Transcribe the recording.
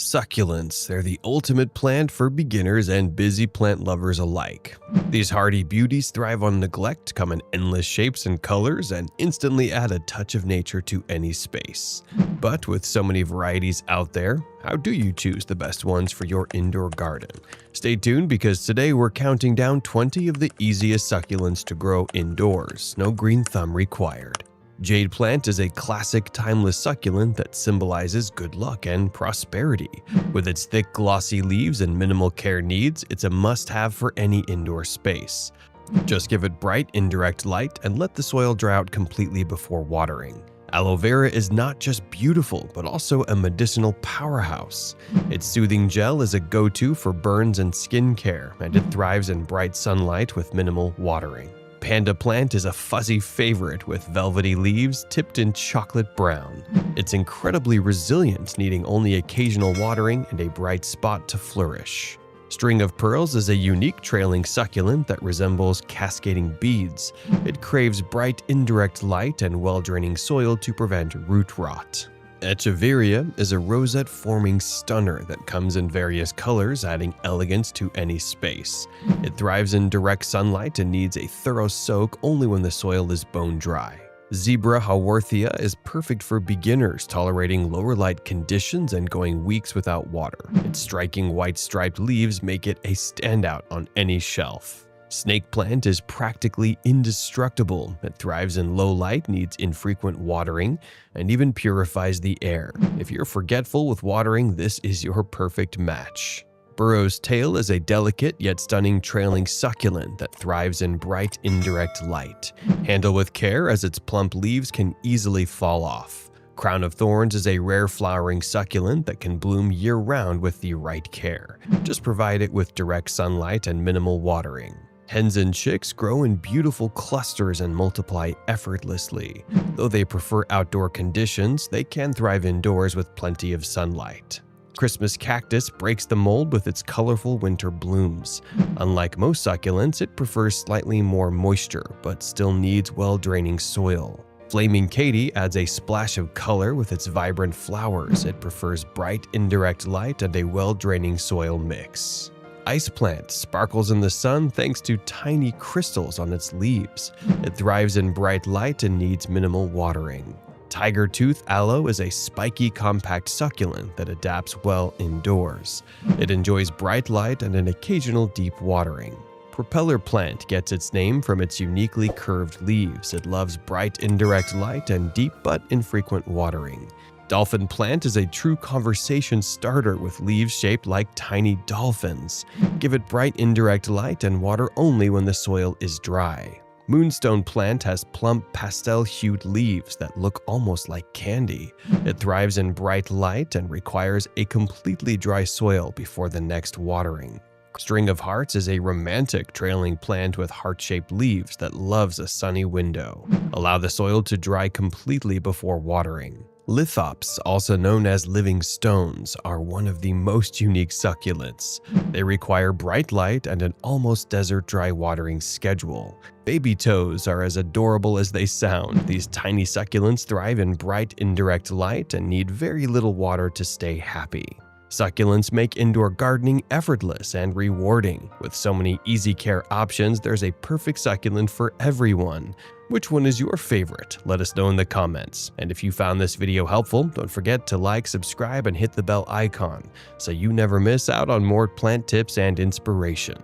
Succulents, they're the ultimate plant for beginners and busy plant lovers alike. These hardy beauties thrive on neglect, come in endless shapes and colors, and instantly add a touch of nature to any space. But with so many varieties out there, how do you choose the best ones for your indoor garden? Stay tuned because today we're counting down 20 of the easiest succulents to grow indoors, no green thumb required. Jade plant is a classic timeless succulent that symbolizes good luck and prosperity. With its thick glossy leaves and minimal care needs, it's a must-have for any indoor space. Just give it bright indirect light and let the soil dry out completely before watering. Aloe Vera is not just beautiful, but also a medicinal powerhouse. Its soothing gel is a go-to for burns and skin care, and it thrives in bright sunlight with minimal watering. Panda plant is a fuzzy favorite with velvety leaves tipped in chocolate brown. It's incredibly resilient, needing only occasional watering and a bright spot to flourish. String of Pearls is a unique trailing succulent that resembles cascading beads. It craves bright indirect light and well-draining soil to prevent root rot. Vera is a rosette-forming stunner that comes in various colors, adding elegance to any space. It thrives in direct sunlight and needs a thorough soak only when the soil is bone dry. Zebra Haworthia is perfect for beginners, tolerating lower light conditions and going weeks without water. Its striking white striped leaves make it a standout on any shelf. Snake plant is practically indestructible. It thrives in low light, needs infrequent watering, and even purifies the air. If you're forgetful with watering, this is your perfect match. Burrow's tail is a delicate yet stunning trailing succulent that thrives in bright indirect light. Handle with care as its plump leaves can easily fall off. Crown of Thorns is a rare flowering succulent that can bloom year-round with the right care. Just provide it with direct sunlight and minimal watering. Hens and chicks grow in beautiful clusters and multiply effortlessly. Though they prefer outdoor conditions, they can thrive indoors with plenty of sunlight. Christmas cactus breaks the mold with its colorful winter blooms. Unlike most succulents, it prefers slightly more moisture, but still needs well-draining soil. Flaming Katy adds a splash of color with its vibrant flowers. It prefers bright indirect light and a well-draining soil mix. Ice plant sparkles in the sun thanks to tiny crystals on its leaves. It thrives in bright light and needs minimal watering. Tiger tooth aloe is a spiky, compact succulent that adapts well indoors. It enjoys bright light and an occasional deep watering. Propeller plant gets its name from its uniquely curved leaves. It loves bright indirect light and deep but infrequent watering. Dolphin plant is a true conversation starter with leaves shaped like tiny dolphins. Give it bright indirect light and water only when the soil is dry. Moonstone plant has plump pastel-hued leaves that look almost like candy. It thrives in bright light and requires a completely dry soil before the next watering. String of Hearts is a romantic trailing plant with heart-shaped leaves that loves a sunny window. Allow the soil to dry completely before watering. Lithops, also known as living stones, are one of the most unique succulents. They require bright light and an almost desert dry watering schedule. Baby toes are as adorable as they sound. These tiny succulents thrive in bright indirect light and need very little water to stay happy. Succulents make indoor gardening effortless and rewarding. With so many easy care options, there's a perfect succulent for everyone. Which one is your favorite? Let us know in the comments. And if you found this video helpful, don't forget to like, subscribe, and hit the bell icon so you never miss out on more plant tips and inspiration.